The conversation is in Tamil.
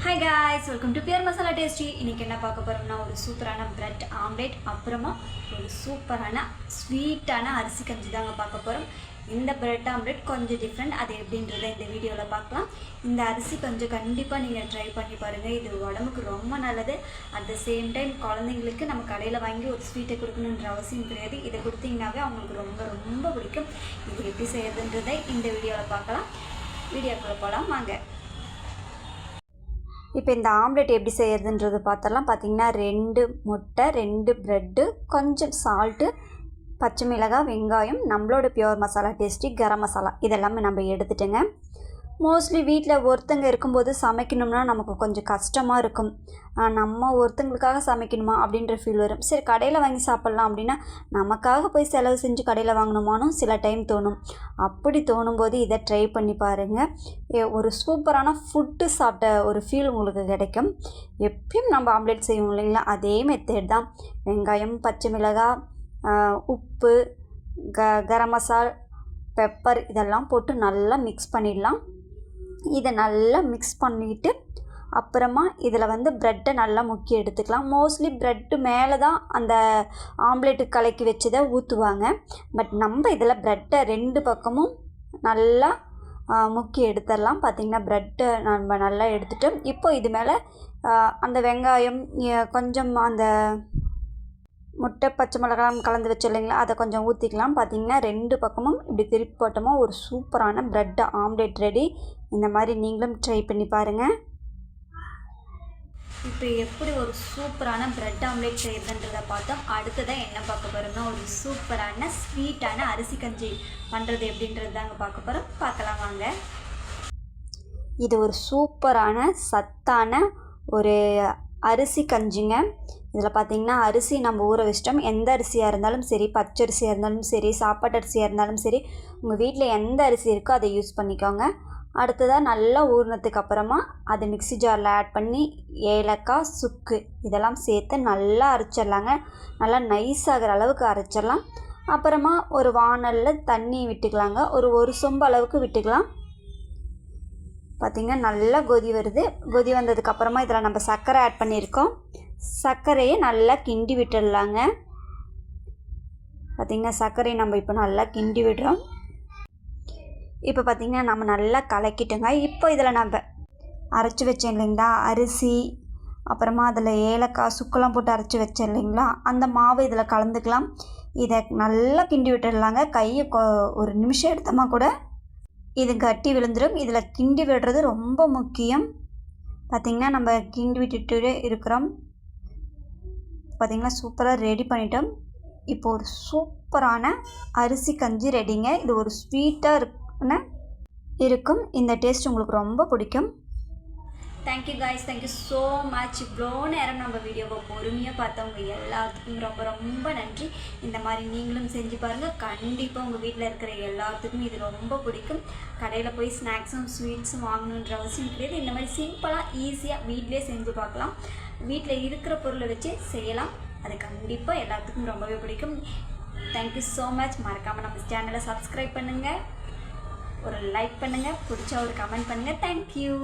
Hi guys, welcome to Pure Masala Tasty. இன்னைக்கு என்ன பார்க்க போறோம்னா ஒரு சூப்பரான பிரெட் ஆம்லெட் அப்புறமா ஒரு சூப்பரான ஸ்வீட்டான அரிசி கஞ்சி தாங்க பார்க்க போறோம். இந்த பிரெட் ஆம்லெட் கொஞ்சம் டிஃபரண்ட். அது எப்படின்றதை இந்த வீடியோல பார்க்கலாம். இந்த அரிசி கஞ்சி கண்டிப்பா நீங்க ட்ரை பண்ணி பாருங்க. இது உடம்புக்கு ரொம்ப நல்லது. அட் தி சேம் டைம் குழந்தைகளுக்கு நம்ம கடையில் வாங்கி ஒரு ஸ்வீட்டை கொடுக்கணுன்ற அவசியம் கிடையாது. இதை கொடுத்தீங்கன்னாவே அவங்களுக்கு ரொம்ப ரொம்ப பிடிக்கும். இது எப்படி செய்யறதுன்றதை இந்த வீடியோல பார்க்கலாம். வீடியோக்குள்ள போகலாம் வாங்க. இப்போ இந்த ஆம்லெட் எப்படி செய்யறதுன்றது பார்த்தரலாம். பார்த்தீங்கன்னா 2 முட்டை, 2 ப்ரெட்டு, கொஞ்சம் சால்ட்டு, பச்சை மிளகாய், வெங்காயம், நம்மளோட பியூர் மசாலா டேஸ்டி கரம் மசாலா இதெல்லாமே நம்ம எடுத்துட்டேங்க. மோஸ்ட்லி வீட்டில் ஒருத்தங்க இருக்கும்போது சமைக்கணும்னா நமக்கு கொஞ்சம் கஷ்டமாக இருக்கும். நம்ம ஒருத்தங்களுக்காக சமைக்கணுமா அப்படின்ற ஃபீல் வரும். சரி கடையில் வாங்கி சாப்பிட்லாம் அப்படின்னா நமக்காக போய் செலவு செஞ்சு கடையில் வாங்கணுமானும் சில டைம் தோணும். அப்படி தோணும்போது இதை ட்ரை பண்ணி பாருங்கள். ஒரு சூப்பரான ஃபுட்டு சாப்பிட்ட ஒரு ஃபீல் உங்களுக்கு கிடைக்கும். எப்பயும் நம்ம ஆம்லெட் செய்வோம் இல்லைங்களா, அதே மெத்தட் தான். வெங்காயம், பச்சை மிளகாய், உப்பு, கரம் மசாலா, பெப்பர் இதெல்லாம் போட்டு நல்லா மிக்ஸ் பண்ணிடலாம். இதை நல்லா மிக்ஸ் பண்ணிவிட்டு அப்புறமா இதில் ப்ரெட்டை நல்லா முக்கி எடுத்துக்கலாம். மோஸ்ட்லி ப்ரெட்டு மேலே தான் அந்த ஆம்லெட்டு கலக்கி வச்சதை ஊற்றுவாங்க. பட் நம்ம இதில் ப்ரெட்டை 2 பக்கமும் நல்லா முக்கி எடுத்துடலாம். பார்த்திங்கன்னா ப்ரெட்டை நம்ம நல்லா எடுத்துகிட்டு இப்போ இது மேலே அந்த வெங்காயம், கொஞ்சம் அந்த முட்டை, பச்சை மிளகாய் கலந்து வச்சு இல்லைங்களா, அதை கொஞ்சம் ஊற்றிக்கலாம். பார்த்திங்கன்னா 2 பக்கமும் இப்படி திருப்பி போட்டோமா ஒரு சூப்பரான ப்ரெட் ஆம்லெட் ரெடி. இந்த மாதிரி நீங்களும் ட்ரை பண்ணி பாருங்கள். இப்போ எப்படி ஒரு சூப்பரான ப்ரெட் ஆம்லெட் செய்யறதுன்றதை பார்த்தோம். அடுத்ததான் என்ன பார்க்க போகிறோம்னா ஒரு சூப்பரான ஸ்வீட்டான அரிசி கஞ்சி பண்ணுறது எப்படின்றது தாங்க பார்க்க போகிறோம். பார்க்கலாம் வாங்க. இது ஒரு சூப்பரான சத்தான ஒரு அரிசி கஞ்சிங்க. இதில் பார்த்திங்கன்னா அரிசி நம்ம ஊற வச்சிட்டோம். எந்த அரிசியாக இருந்தாலும் சரி, பச்சரிசியாக இருந்தாலும் சரி, சாப்பாட்டு அரிசியாக இருந்தாலும் சரி, உங்கள் வீட்டில் எந்த அரிசி இருக்கோ அதை யூஸ் பண்ணிக்கோங்க. அடுத்ததாக நல்லா ஊறினதுக்கு அப்புறமா அதை மிக்ஸி ஜாரில் ஆட் பண்ணி ஏலக்காய், சுக்கு இதெல்லாம் சேர்த்து நல்லா அரைச்சிடலாங்க. நல்லா நைஸ் ஆகிற அளவுக்கு அரைச்சிடலாம். அப்புறமா ஒரு வாணலில் தண்ணி விட்டுக்கலாங்க. ஒரு சொம்பு அளவுக்கு விட்டுக்கலாம். பார்த்திங்கன்னா நல்லா கொதி வருது. கொதி வந்ததுக்கப்புறமா இதில் நம்ம சர்க்கரை ஆட் பண்ணியிருக்கோம். சர்க்கரையை நல்லா கிண்டி விட்டுடலாங்க. பார்த்திங்கன்னா சர்க்கரையை நம்ம இப்போ நல்லா கிண்டி விடுறோம். இப்போ பார்த்திங்கன்னா நம்ம நல்லா கலக்கிட்டோங்க. இப்போ இதில் நம்ம அரைச்சி வச்சோம் இல்லைங்களா அரிசி, அப்புறமா அதில் ஏலக்காய், சுக்கெல்லாம் போட்டு அரைச்சி வச்சோம் இல்லைங்களா, அந்த மாவு இதில் கலந்துக்கலாம். இதை நல்லா கிண்டி விட்டுடலாங்க. கையை ஒரு நிமிஷம் எடுத்தோமா கூட இது கட்டி விழுந்துடும். இதில் கிண்டி விடுறது ரொம்ப முக்கியம். பார்த்திங்கன்னா நம்ம கிண்டி விட்டுட்டு இருக்கிறோம். பார்த்திங்கன்னா சூப்பராக ரெடி பண்ணிட்டோம். இப்போ ஒரு சூப்பரான அரிசி கஞ்சி ரெடிங்க. இது ஒரு ஸ்வீட்டாக இருக்கும். இந்த டேஸ்ட் உங்களுக்கு ரொம்ப பிடிக்கும். Thank you guys, thank you so much. இவ்வளோ நேரம் நம்ம வீடியோவை பொறுமையாக பார்த்தவங்க எல்லாத்துக்கும் ரொம்ப ரொம்ப நன்றி. இந்த மாதிரி நீங்களும் செஞ்சு பாருங்கள். கண்டிப்பாக உங்கள் வீட்டில் இருக்கிற எல்லாத்துக்கும் இது ரொம்ப பிடிக்கும். கடையில் போய் ஸ்நாக்ஸும் ஸ்வீட்ஸும் வாங்கணுன்ற அவசியம் கிடையாது. இந்த மாதிரி சிம்பிளாக ஈஸியாக வீட்டிலே செஞ்சு பார்க்கலாம். வீட்டில் இருக்கிற பொருளை வச்சு செய்யலாம். அது கண்டிப்பாக எல்லாத்துக்கும் ரொம்பவே பிடிக்கும். Thank you so much. மறக்காமல் நம்ம சேனலை சப்ஸ்கிரைப் பண்ணுங்கள், ஒரு லைக் பண்ணுங்கள், பிடிச்சா ஒரு கமெண்ட் பண்ணுங்கள். தேங்க்யூ.